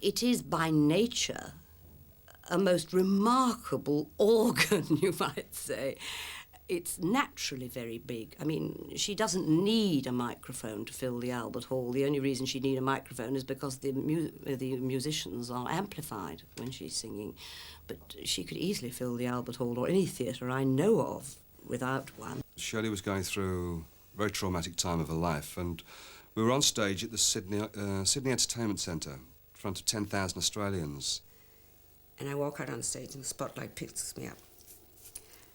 it is by nature a most remarkable organ, you might say. It's naturally very big. I mean, she doesn't need a microphone to fill the Albert Hall. The only reason she needs a microphone is because the musicians are amplified when she's singing. But she could easily fill the Albert Hall or any theatre I know of without one. Shirley was going through a very traumatic time of her life, and we were on stage at the Sydney Entertainment Centre in front of 10,000 Australians. And I walk out on stage and the spotlight picks me up.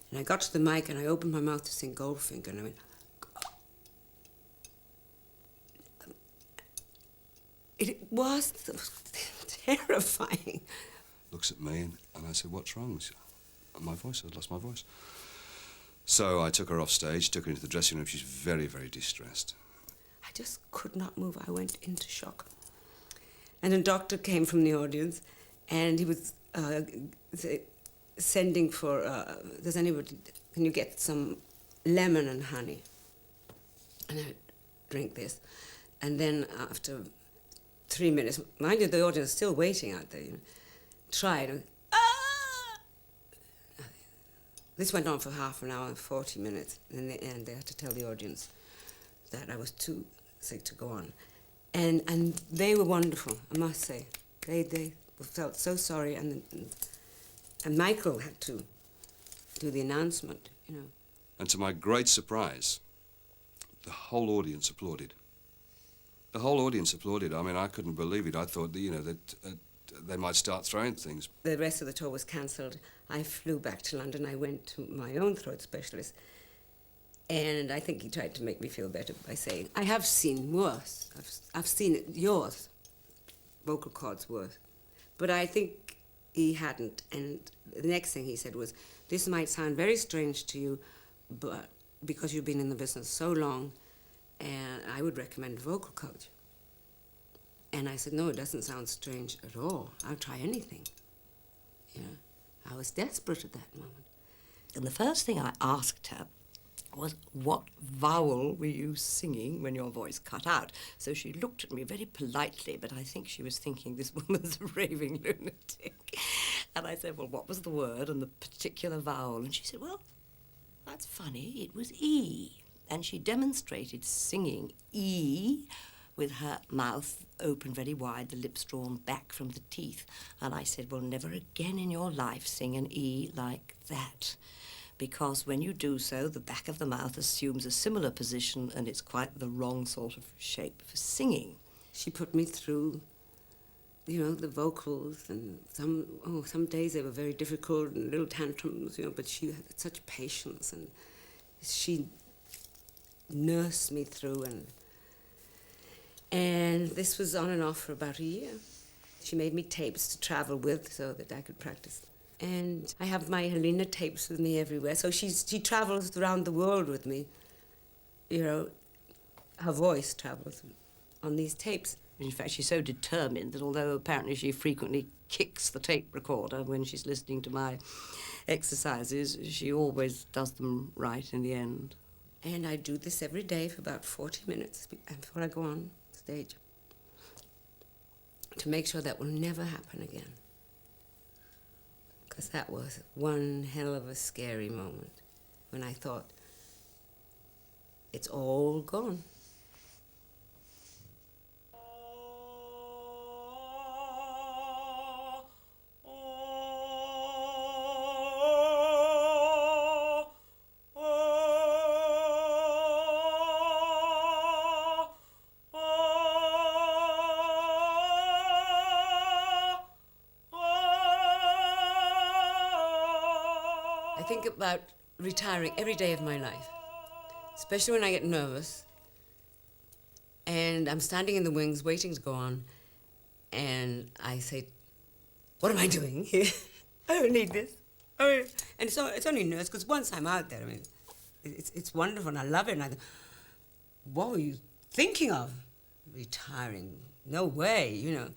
And I got to the mic and I opened my mouth to sing Goldfinger and I went, it was terrifying. Looks at me and I said, what's wrong? She said, my voice, I'd lost my voice. So I took her off stage, took her into the dressing room. She's very, very distressed. I just could not move. I went into shock. And a doctor came from the audience and he was sending for, does anybody, can you get some lemon and honey? And I drink this. And then after 3 minutes, mind you, the audience is still waiting out there, you know, tried, This went on for half an hour and 40 minutes. And in the end, they had to tell the audience that I was too sick to go on. And they were wonderful, I must say. They felt so sorry, and Michael had to do the announcement, you know. And to my great surprise, the whole audience applauded. The whole audience applauded. I mean, I couldn't believe it. I thought, you know, that they might start throwing things. The rest of the tour was cancelled. I flew back to London. I went to my own throat specialist, and I think he tried to make me feel better by saying, I have seen worse. I've seen it, yours, vocal cords worse. But I think he hadn't, and the next thing he said was, this might sound very strange to you, but because you've been in the business so long, and I would recommend a vocal coach. And I said, no, it doesn't sound strange at all. I'll try anything. You know, I was desperate at that moment. And the first thing I asked her was, what vowel were you singing when your voice cut out? So she looked at me very politely, but I think she was thinking this woman's a raving lunatic. And I said, well, what was the word and the particular vowel? And she said, well, that's funny, it was E. And she demonstrated singing E with her mouth open very wide, the lips drawn back from the teeth. And I said, well, never again in your life sing an E like that. Because when you do so, the back of the mouth assumes a similar position and it's quite the wrong sort of shape for singing. She put me through, you know, the vocals, and some days they were very difficult and little tantrums, you know, but she had such patience, and she nursed me through, and this was on and off for about a year. She made me tapes to travel with so that I could practice. And I have my Helena tapes with me everywhere. So she travels around the world with me. You know, her voice travels on these tapes. In fact, she's so determined that although apparently she frequently kicks the tape recorder when she's listening to my exercises, she always does them right in the end. And I do this every day for about 40 minutes before I go on stage to make sure that will never happen again. Because that was one hell of a scary moment when I thought, it's all gone. I think about retiring every day of my life, especially when I get nervous and I'm standing in the wings waiting to go on, and I say, what am I doing here? I don't need this. And it's only nerves, because once I'm out there, I mean, it's wonderful and I love it, and I think, what were you thinking of? Retiring? No way, you know.